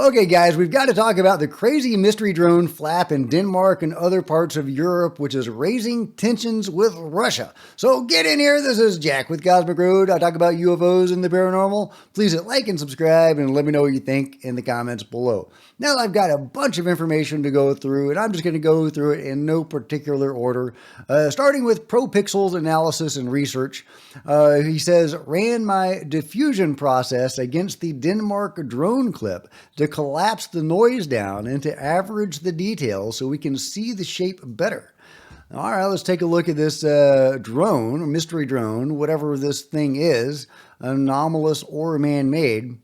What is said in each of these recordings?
Okay, guys, we've got to talk about the crazy mystery drone flap in Denmark and other parts of Europe, which is raising tensions with Russia. So get in here. This is Jack with Cosmic Road. I talk about UFOs and the paranormal. Please hit like and subscribe and let me know what you think in the comments below. Now, I've got a bunch of information to go through, and I'm just going to go through it in no particular order, starting with ProPixel's analysis and research. He says, ran my diffusion process against the Denmark drone clip to collapse the noise down and to average the details so we can see the shape better. All right, let's take a look at this drone, mystery drone, whatever this thing is, anomalous or man-made,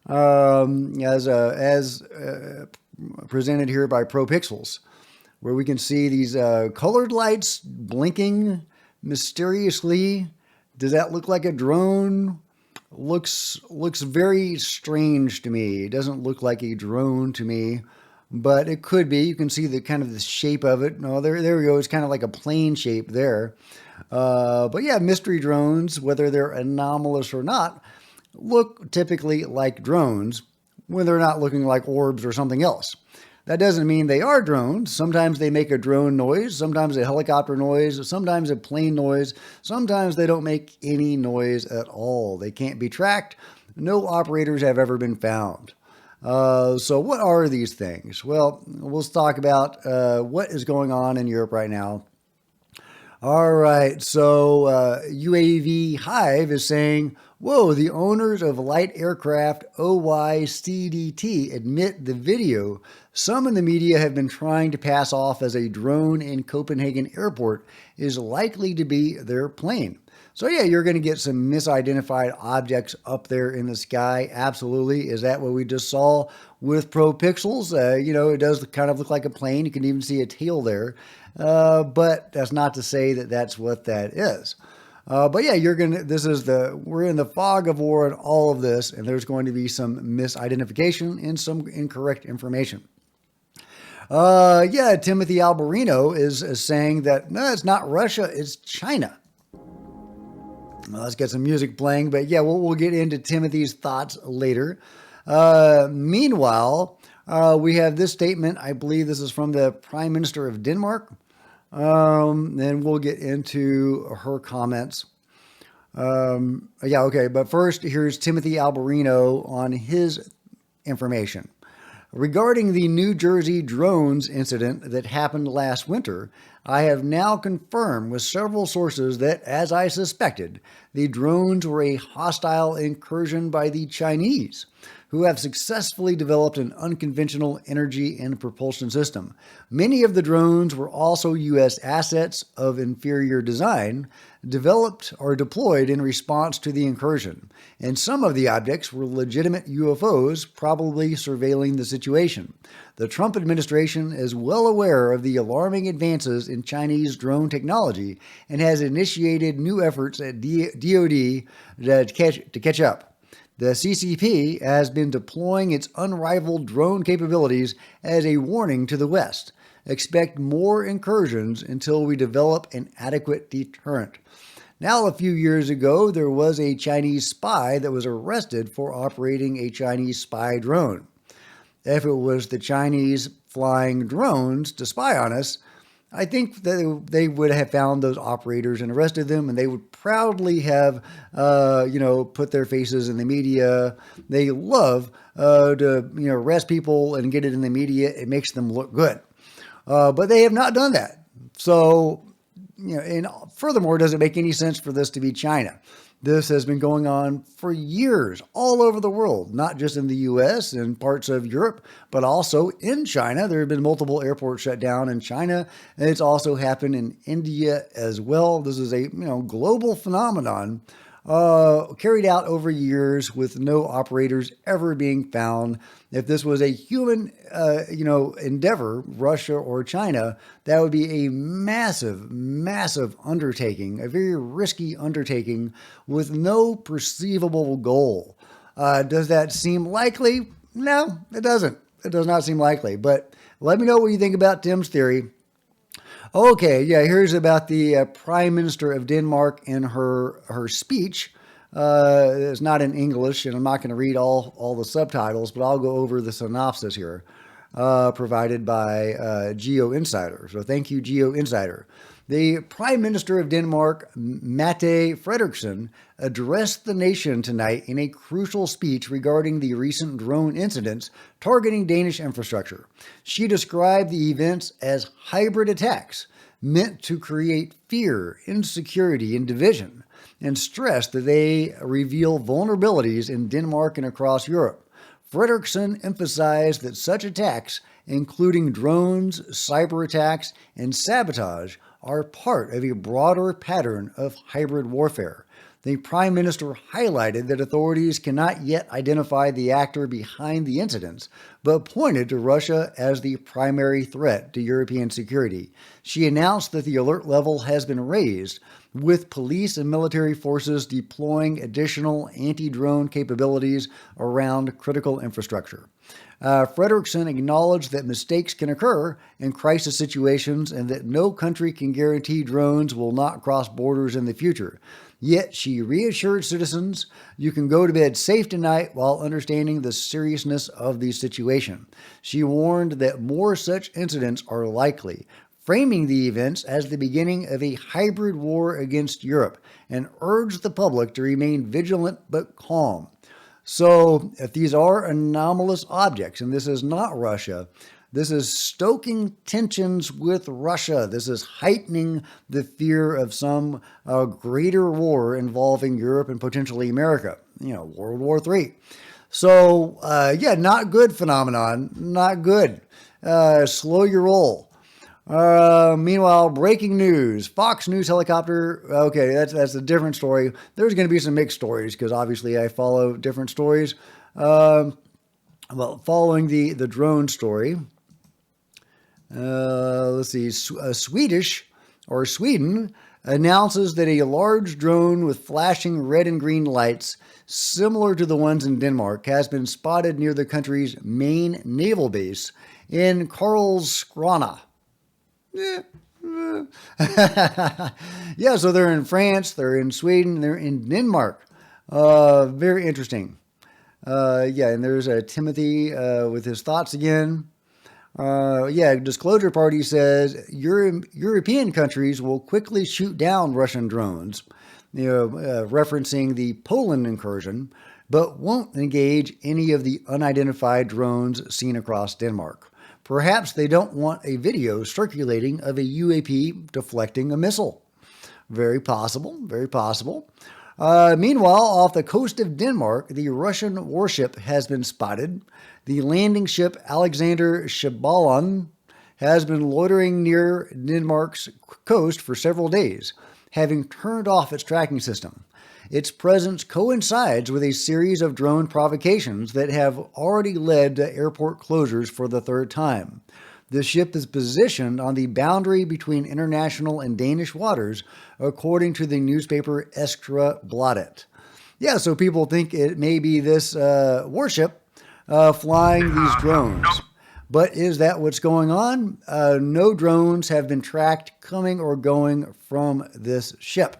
as presented here by ProPixels, where we can see these colored lights blinking mysteriously. Does that look like a drone? Looks very strange to me. It doesn't look like a drone to me, but it could be. You can see the kind of the shape of it. No, there we go. It's kind of like a plane shape there. But yeah, mystery drones, whether they're anomalous or not, look typically like drones when they're not looking like orbs or something else. That doesn't mean they are drones. Sometimes they make a drone noise, sometimes a helicopter noise, sometimes a plane noise, sometimes they don't make any noise at all. They can't be tracked. No operators have ever been found. So what are these things? Well, let's talk about what is going on in Europe right now. All right, so UAV Hive is saying, whoa, the owners of light aircraft OYCDT admit the video some in the media have been trying to pass off as a drone in Copenhagen airport is likely to be their plane. So yeah, you're going to get some misidentified objects up there in the sky. Absolutely. Is that what we just saw with ProPixels? It does kind of look like a plane. You can even see a tail there. But that's not to say that that's what that is. But yeah, we're in the fog of war and all of this, and there's going to be some misidentification and some incorrect information. Timothy Alberino is saying that, no, it's not Russia, it's China. Well, let's get some music playing, but yeah, we'll get into Timothy's thoughts later. Meanwhile, we have this statement. I believe this is from the Prime Minister of Denmark. Then we'll get into her comments. But first, here's Timothy Alberino on his information. Regarding the New Jersey drones incident that happened last winter, I have now confirmed with several sources that, as I suspected, the drones were a hostile incursion by the Chinese, who have successfully developed an unconventional energy and propulsion system. Many of the drones were also U.S. assets of inferior design, developed or deployed in response to the incursion, and some of the objects were legitimate UFOs, probably surveilling the situation. The Trump administration is well aware of the alarming advances in Chinese drone technology and has initiated new efforts at DoD to catch up. The CCP has been deploying its unrivaled drone capabilities as a warning to the West. Expect more incursions until we develop an adequate deterrent. Now, a few years ago, there was a Chinese spy that was arrested for operating a Chinese spy drone. If it was the Chinese flying drones to spy on us, I think that they would have found those operators and arrested them, and they would proudly have, put their faces in the media. They love to, arrest people and get it in the media. It makes them look good. But they have not done that. So, and furthermore, does it make any sense for this to be China? This has been going on for years all over the world, not just in the U.S. and parts of Europe, but also in China. There have been multiple airports shut down in China, and it's also happened in India as well. This is a global phenomenon carried out over years with no operators ever being found. If this was a human, endeavor, Russia or China, that would be a massive, massive undertaking, a very risky undertaking with no perceivable goal. Does that seem likely? No, it doesn't. It does not seem likely. But let me know what you think about Tim's theory. Okay, yeah, here's about the Prime Minister of Denmark in her speech. It's not in English, and I'm not going to read all the subtitles, but I'll go over the synopsis here, provided by Geo Insider. So thank you, Geo Insider. The Prime Minister of Denmark, Mette Frederiksen, addressed the nation tonight in a crucial speech regarding the recent drone incidents targeting Danish infrastructure. She described the events as hybrid attacks meant to create fear, insecurity, and division, and stressed that they reveal vulnerabilities in Denmark and across Europe. Frederiksen emphasized that such attacks, including drones, cyber attacks, and sabotage, are part of a broader pattern of hybrid warfare. The Prime Minister highlighted that authorities cannot yet identify the actor behind the incidents, but pointed to Russia as the primary threat to European security. She announced that the alert level has been raised, with police and military forces deploying additional anti-drone capabilities around critical infrastructure. Frederiksen acknowledged that mistakes can occur in crisis situations and that no country can guarantee drones will not cross borders in the future. Yet she reassured citizens you can go to bed safe tonight while understanding the seriousness of the situation. She warned that more such incidents are likely, framing the events as the beginning of a hybrid war against Europe, and urged the public to remain vigilant but calm. So if these are anomalous objects, and this is not Russia, this is stoking tensions with Russia. This is heightening the fear of some greater war involving Europe and potentially America, World War III. So, not good phenomenon, not good. Slow your roll. Meanwhile, breaking news, Fox News helicopter. Okay, that's a different story. There's going to be some mixed stories because obviously I follow different stories. Following the drone story, let's see, Sweden announces that a large drone with flashing red and green lights, similar to the ones in Denmark, has been spotted near the country's main naval base in Karlskrona. So they're in France, they're in Sweden, they're in Denmark. Very interesting. And there's Timothy with his thoughts again. Disclosure Party says European countries will quickly shoot down Russian drones, referencing the Poland incursion, but won't engage any of the unidentified drones seen across Denmark. Perhaps they don't want a video circulating of a UAP deflecting a missile. Very possible, very possible. Meanwhile, off the coast of Denmark, the Russian warship has been spotted. The landing ship Alexander Shibalon has been loitering near Denmark's coast for several days, having turned off its tracking system. Its presence coincides with a series of drone provocations that have already led to airport closures for the third time. The ship is positioned on the boundary between international and Danish waters, according to the newspaper Ekstra Bladet. So people think it may be this warship flying these drones. But is that what's going on? No drones have been tracked coming or going from this ship.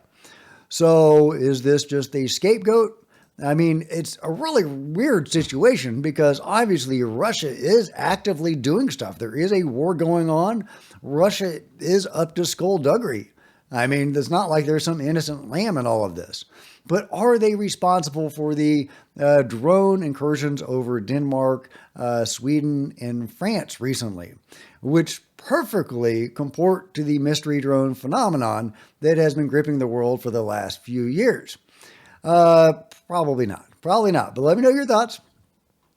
So is this just a scapegoat? I mean, it's a really weird situation because obviously Russia is actively doing stuff. There is a war going on. Russia is up to skullduggery. I mean, it's not like there's some innocent lamb in all of this. But are they responsible for the drone incursions over Denmark, Sweden, and France recently, which perfectly comport to the mystery drone phenomenon that has been gripping the world for the last few years? Probably not. But let me know your thoughts.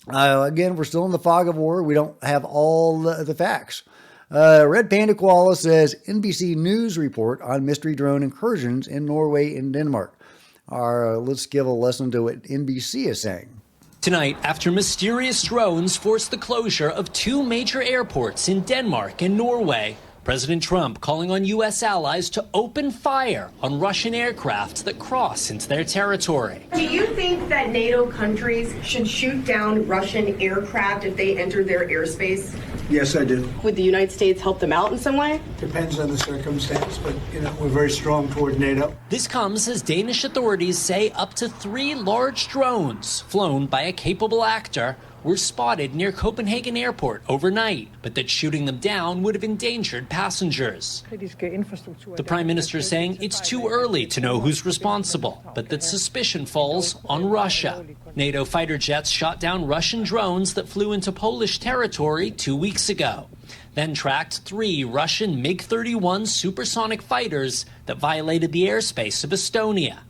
Again, we're still in the fog of war. We don't have all the facts. Red Panda Koala says NBC News report on mystery drone incursions in Norway and Denmark. Let's give a listen to what NBC is saying. Tonight, after mysterious drones forced the closure of two major airports in Denmark and Norway, President Trump calling on U.S. allies to open fire on Russian aircraft that cross into their territory. Do you think that NATO countries should shoot down Russian aircraft if they enter their airspace? Yes, I do. Would the United States help them out in some way? Depends on the circumstance, but, we're very strong toward NATO. This comes as Danish authorities say up to 3 large drones flown by a capable actor were spotted near Copenhagen Airport overnight, but that shooting them down would have endangered passengers. The Prime Minister is saying it's too early to know who's responsible, but that suspicion falls on Russia. NATO fighter jets shot down Russian drones that flew into Polish territory 2 weeks ago, then tracked 3 Russian MiG-31 supersonic fighters that violated the airspace of Estonia.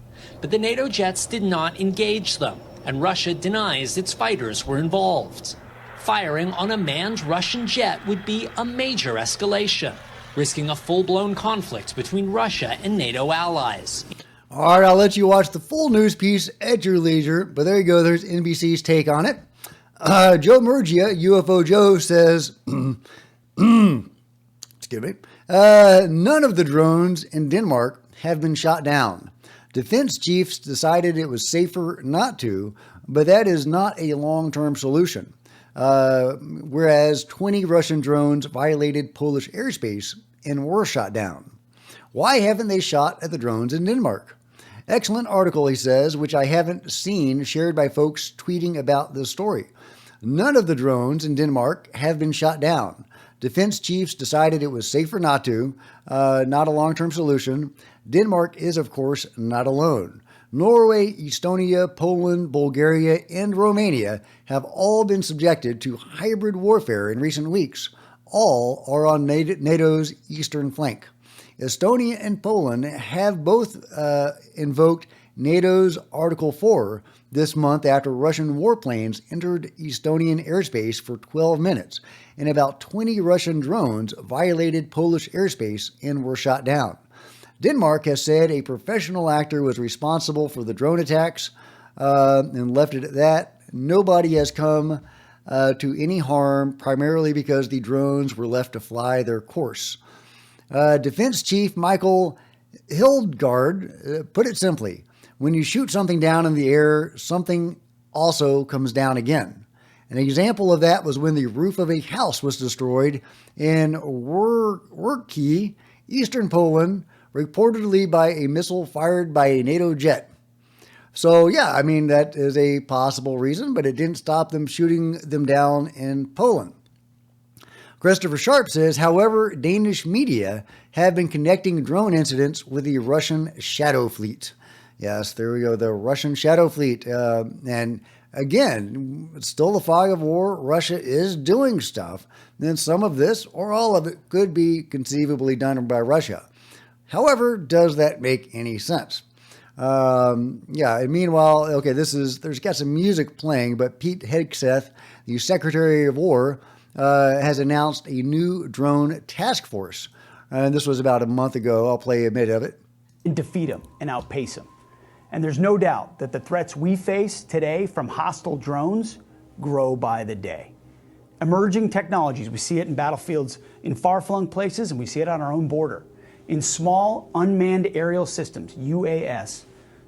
But the NATO jets did not engage them, and Russia denies its fighters were involved. Firing on a manned Russian jet would be a major escalation, risking a full-blown conflict between Russia and NATO allies. All right, I'll let you watch the full news piece at your leisure, but there you go. There's NBC's take on it. Joe Murgia, UFO Joe, says, excuse me, none of the drones in Denmark have been shot down. Defense chiefs decided it was safer not to, but that is not a long-term solution. Whereas 20 Russian drones violated Polish airspace and were shot down. Why haven't they shot at the drones in Denmark? Excellent article, he says, which I haven't seen shared by folks tweeting about this story. None of the drones in Denmark have been shot down. Defense chiefs decided it was safer not to, not a long-term solution. Denmark is, of course, not alone. Norway, Estonia, Poland, Bulgaria, and Romania have all been subjected to hybrid warfare in recent weeks. All are on NATO's eastern flank. Estonia and Poland have both invoked NATO's Article 4 this month after Russian warplanes entered Estonian airspace for 12 minutes, and about 20 Russian drones violated Polish airspace and were shot down. Denmark has said a professional actor was responsible for the drone attacks and left it at that. Nobody has come to any harm, primarily because the drones were left to fly their course. Defense Chief Michael Hildgaard put it simply, when you shoot something down in the air, something also comes down again. An example of that was when the roof of a house was destroyed in Wrocław, eastern Poland, reportedly by a missile fired by a NATO jet. So, yeah, I mean, that is a possible reason, but it didn't stop them shooting them down in Poland. Christopher Sharp says, however, Danish media have been connecting drone incidents with the Russian Shadow Fleet. Yes, there we go, the Russian Shadow Fleet. And again, it's still the fog of war. Russia is doing stuff. Then some of this, or all of it, could be conceivably done by Russia. However, does that make any sense? Yeah, and meanwhile, okay, there's got some music playing, but Pete Hegseth, the Secretary of War, has announced a new drone task force. And this was about a month ago. I'll play a bit of it. And defeat them and outpace them. And there's no doubt that the threats we face today from hostile drones grow by the day. Emerging technologies, we see it in battlefields in far-flung places, and we see it on our own border. In small, unmanned aerial systems, UAS,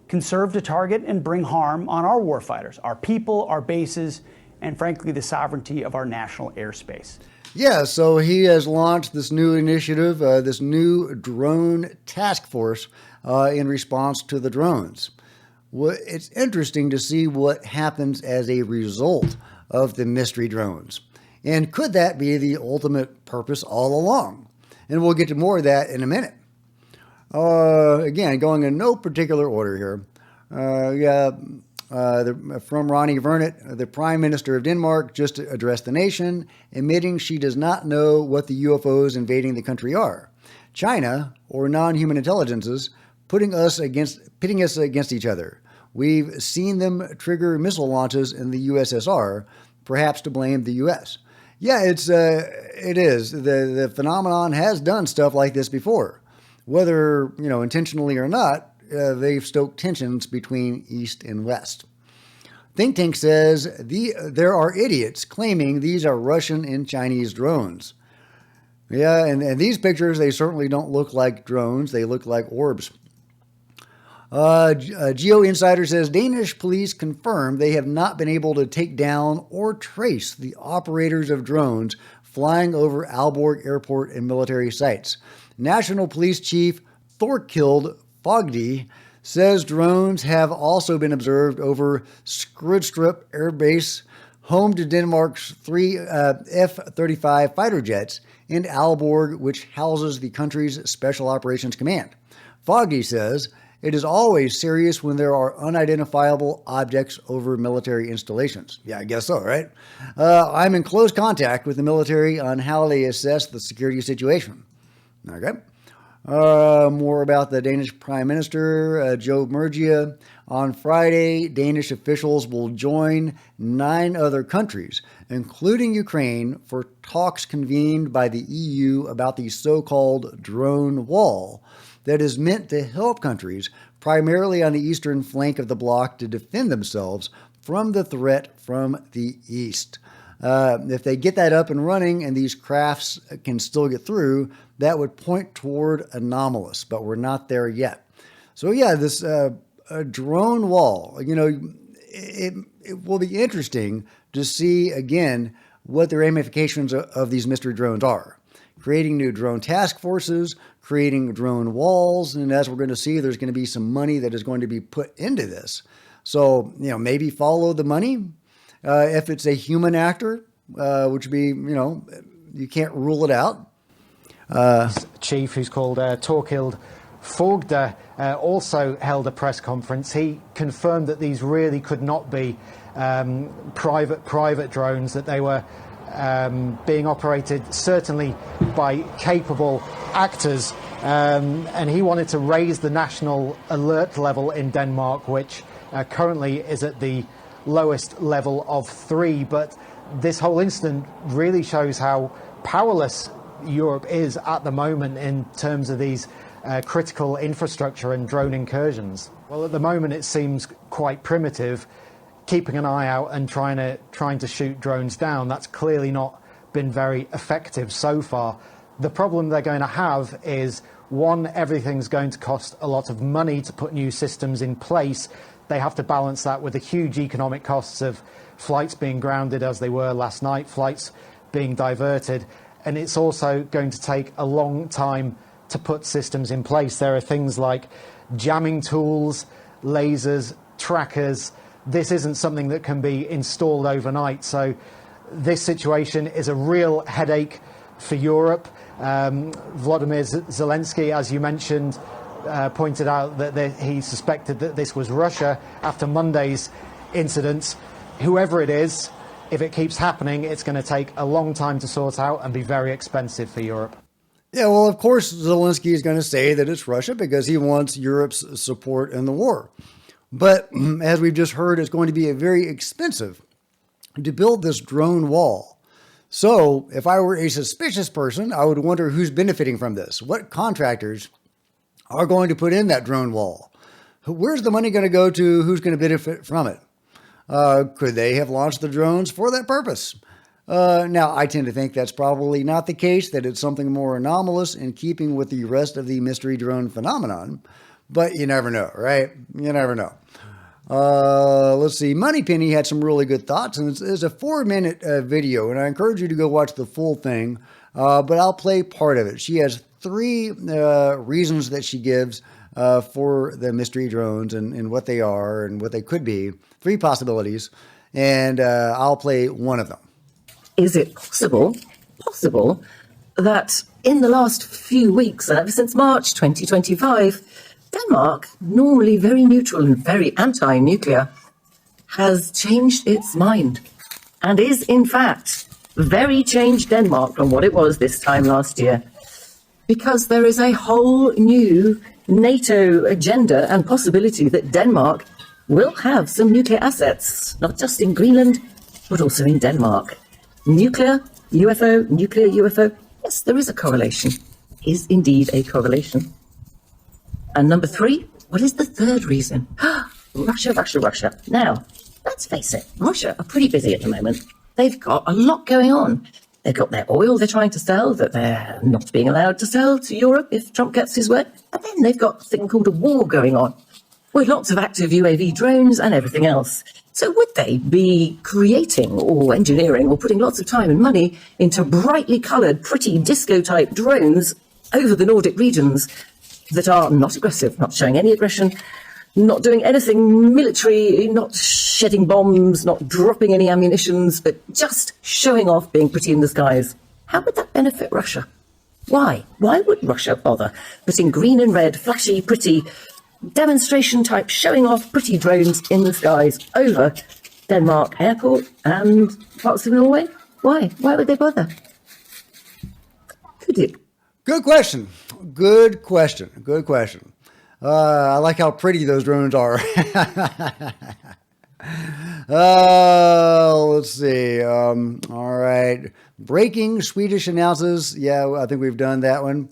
can serve to target and bring harm on our warfighters, our people, our bases, and frankly, the sovereignty of our national airspace. Yeah, so he has launched this new initiative, this new drone task force in response to the drones. Well, it's interesting to see what happens as a result of the mystery drones. And could that be the ultimate purpose all along? And we'll get to more of that in a minute. Again, going in no particular order here. From Ronnie Vernet, the Prime Minister of Denmark just addressed the nation, admitting she does not know what the UFOs invading the country are. China, or non-human intelligences, pitting us against each other. We've seen them trigger missile launches in the USSR, perhaps to blame the U.S. Yeah, it is. The phenomenon has done stuff like this before. Whether, intentionally or not, they've stoked tensions between East and West. Think Tank says there are idiots claiming these are Russian and Chinese drones. Yeah, and these pictures, they certainly don't look like drones. They look like orbs. Geo Insider says Danish police confirm they have not been able to take down or trace the operators of drones flying over Aalborg Airport and military sites. National Police Chief Thorkild Fogdi says drones have also been observed over Skrydstrup Air Base, home to Denmark's 3 F-35 fighter jets, and Aalborg, which houses the country's Special Operations Command. Fogdi says it is always serious when there are unidentifiable objects over military installations. Yeah, I guess so, right? I'm in close contact with the military on how they assess the security situation. Okay. More about the Danish Prime Minister, Joe Murgia. On Friday, Danish officials will join 9 other countries, including Ukraine, for talks convened by the EU about the so-called drone wall that is meant to help countries, primarily on the eastern flank of the bloc, to defend themselves from the threat from the east. If they get that up and running and these crafts can still get through, that would point toward anomalous, but we're not there yet. So yeah, this drone wall, it will be interesting to see again what the ramifications of these mystery drones are. Creating new drone task forces, creating drone walls, and as we're going to see, there's going to be some money that is going to be put into this. So, maybe follow the money. If it's a human actor, which would be, you can't rule it out. Chief, who's called Thorkild Fogde, also held a press conference. He confirmed that these really could not be private drones, that they were being operated certainly by capable actors. And he wanted to raise the national alert level in Denmark, which currently is at the lowest level of 3. But this whole incident really shows how powerless Europe is at the moment in terms of these critical infrastructure and drone incursions. Well, at the moment it seems quite primitive, keeping an eye out and trying to shoot drones down. That's clearly not been very effective so far. The problem they're going to have is, one, everything's going to cost a lot of money to put new systems in place. They have to balance that with the huge economic costs of flights being grounded as they were last night, flights being diverted. And it's also going to take a long time to put systems in place. There are things like jamming tools, lasers, trackers. This isn't something that can be installed overnight. So this situation is a real headache for Europe. Volodymyr Zelensky, as you mentioned, pointed out that he suspected that this was Russia after Monday's incidents. Whoever it is, if it keeps happening, it's going to take a long time to sort out and be very expensive for Europe. Yeah, well, of course, Zelensky is going to say that it's Russia because he wants Europe's support in the war. But as we've just heard, it's going to be very expensive to build this drone wall. So if I were a suspicious person, I would wonder who's benefiting from this. What contractors are going to put in that drone wall? Where's the money going to go to? Who's going to benefit from it? Could they have launched the drones for that purpose? Now, I tend to think that's probably not the case, that it's something more anomalous in keeping with the rest of the mystery drone phenomenon. But you never know, right? You never know. Let's see. Moneypenny had some really good thoughts, and it's a 4-minute video, and I encourage you to go watch the full thing, but I'll play part of it. She has 3 reasons that she gives for the mystery drones and what they are and what they could be. 3 possibilities, and I'll play one of them. Is it possible that in the last few weeks, ever since March 2025, Denmark, normally very neutral and very anti-nuclear, has changed its mind and is, in fact, very changed Denmark from what it was this time last year? Because there is a whole new NATO agenda and possibility that Denmark will have some nuclear assets, not just in Greenland, but also in Denmark. Nuclear, UFO, yes, there is a correlation, is indeed a correlation. And number 3, what is the 3rd reason? Russia. Now, let's face it, Russia are pretty busy at the moment. They've got a lot going on. They've got their oil they're trying to sell that they're not being allowed to sell to Europe if Trump gets his way. And then they've got a thing called a war going on. with lots of active UAV drones and everything else. So would they be creating or engineering or putting lots of time and money into brightly coloured, pretty disco-type drones over the Nordic regions that are not aggressive, not showing any aggression, not doing anything military, not shedding bombs, not dropping any ammunitions, but just showing off being pretty in the skies? How would that benefit Russia? Why? Why would Russia bother putting green and red, flashy, pretty, demonstration-type, showing-off pretty drones in the skies over Denmark airport and parts of Norway? Why? Why would they bother? Could it? Good question. Good question. Good question. I like how pretty those drones are. Let's see. All right. Breaking Swedish announces. Yeah, I think we've done that one.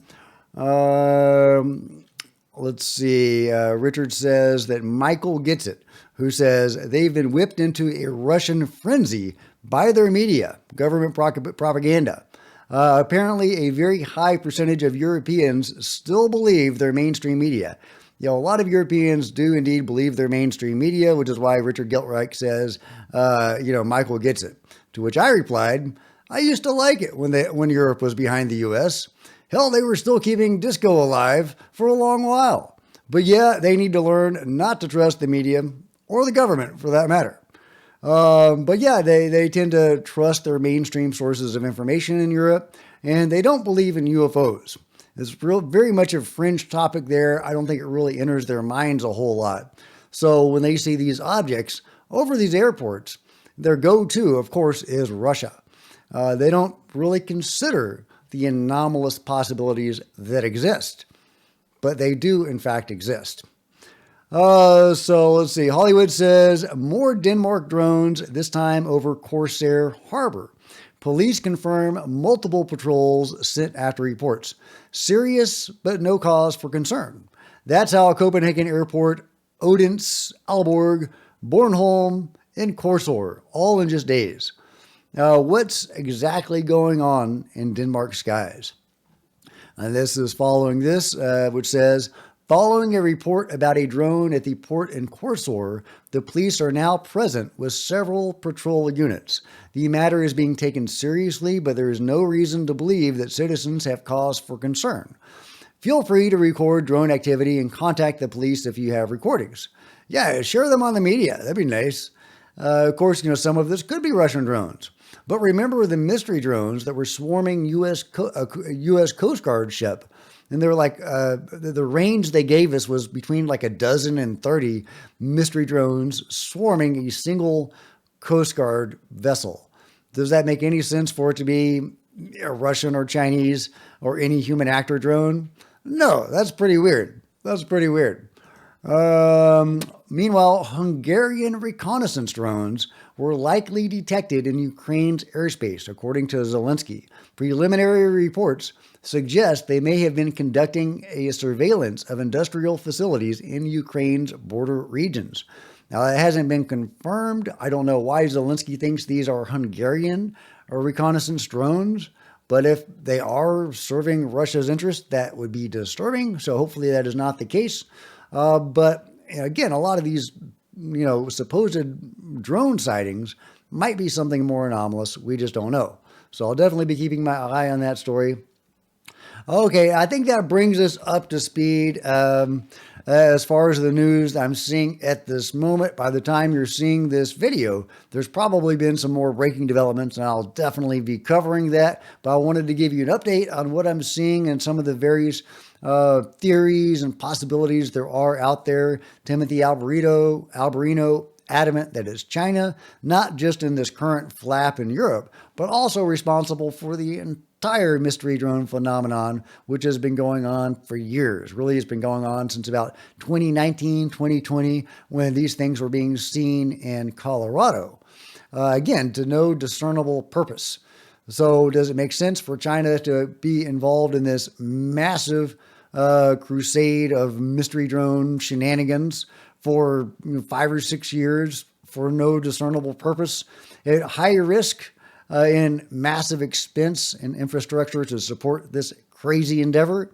Let's see. Richard says that Michael gets it, who says they've been whipped into a Russian frenzy by their media, government propaganda. Apparently, a very high percentage of Europeans still believe their mainstream media. A lot of Europeans do indeed believe their mainstream media, which is why Richard Geltreich says, Michael gets it. To which I replied, I used to like it when Europe was behind the U.S. Hell, they were still keeping disco alive for a long while. But yeah, they need to learn not to trust the media or the government for that matter. But yeah, they tend to trust their mainstream sources of information in Europe, and they don't believe in UFOs. It's very much a fringe topic there. I don't think it really enters their minds a whole lot. So when they see these objects over these airports, their go-to, of course, is Russia. They don't really consider the anomalous possibilities that exist, but they do, in fact, exist. So let's see. Hollywood says more Denmark drones, this time over Corsair Harbor. Police confirm multiple patrols sent after reports. Serious, but no cause for concern. That's how Copenhagen Airport, Odense, Aalborg, Bornholm, and Korsør, all in just days. What's exactly going on in Denmark skies? And this is following this, which says, following a report about a drone at the port in Korsør, the police are now present with several patrol units. The matter is being taken seriously, but there is no reason to believe that citizens have cause for concern. Feel free to record drone activity and contact the police if you have recordings. Yeah, share them on the media. That'd be nice. Of course, some of this could be Russian drones. But remember the mystery drones that were swarming U.S. Coast Guard ship. And they were like, the range they gave us was between like a dozen and 30 mystery drones swarming a single Coast Guard vessel. Does that make any sense for it to be a Russian or Chinese or any human actor drone? No, that's pretty weird. That's pretty weird. Meanwhile, Hungarian reconnaissance drones were likely detected in Ukraine's airspace, according to Zelensky. Preliminary reports suggest they may have been conducting a surveillance of industrial facilities in Ukraine's border regions. Now, it hasn't been confirmed. I don't know why Zelensky thinks these are Hungarian or reconnaissance drones, but if they are serving Russia's interest, that would be disturbing. So hopefully that is not the case. But again, a lot of these, supposed drone sightings might be something more anomalous. We just don't know. So I'll definitely be keeping my eye on that story. Okay, I think that brings us up to speed as far as the news I'm seeing at this moment. By the time you're seeing this video, there's probably been some more breaking developments, and I'll definitely be covering that. But I wanted to give you an update on what I'm seeing and some of the various theories and possibilities there are out there. Timothy Alberino, adamant that it's China, not just in this current flap in Europe, but also responsible for the entire mystery drone phenomenon, which has been going on for years. Really, it's been going on since about 2019, 2020, when these things were being seen in Colorado. Again, to no discernible purpose. So does it make sense for China to be involved in this massive crusade of mystery drone shenanigans for 5 or 6 years for no discernible purpose, at high risk in massive expense and infrastructure to support this crazy endeavor?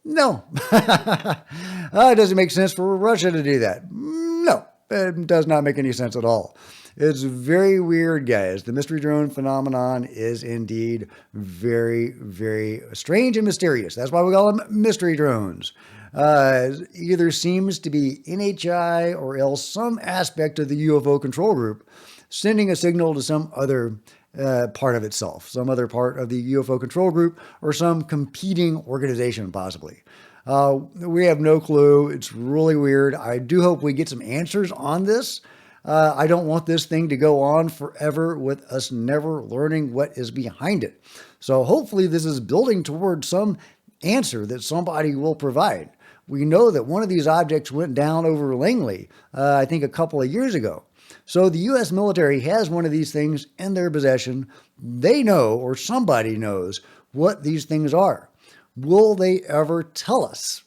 No. It doesn't make sense for Russia to do that. No, it does not make any sense at all. It's very weird, guys. The mystery drone phenomenon is indeed very, very strange and mysterious. That's why we call them mystery drones. Either seems to be NHI or else some aspect of the UFO control group sending a signal to some other part of itself, some other part of the UFO control group, or some competing organization, possibly. We have no clue. It's really weird. I do hope we get some answers on this. I don't want this thing to go on forever with us never learning what is behind it. So hopefully this is building toward some answer that somebody will provide. We know that one of these objects went down over Langley, I think a couple of years ago. So the U.S. military has one of these things in their possession. They know, or somebody knows, what these things are. Will they ever tell us?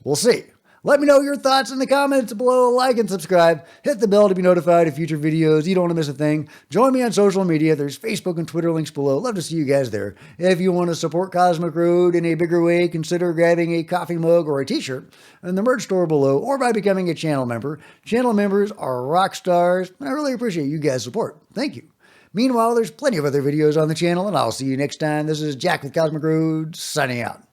We'll see. Let me know your thoughts in the comments below. Like and subscribe. Hit the bell to be notified of future videos. You don't want to miss a thing. Join me on social media. There's Facebook and Twitter links below. Love to see you guys there. If you want to support Cosmic Road in a bigger way, consider grabbing a coffee mug or a t-shirt in the merch store below, or by becoming a channel member. Channel members are rock stars, and I really appreciate you guys' support. Thank you. Meanwhile, there's plenty of other videos on the channel, and I'll see you next time. This is Jack with Cosmic Road, signing out.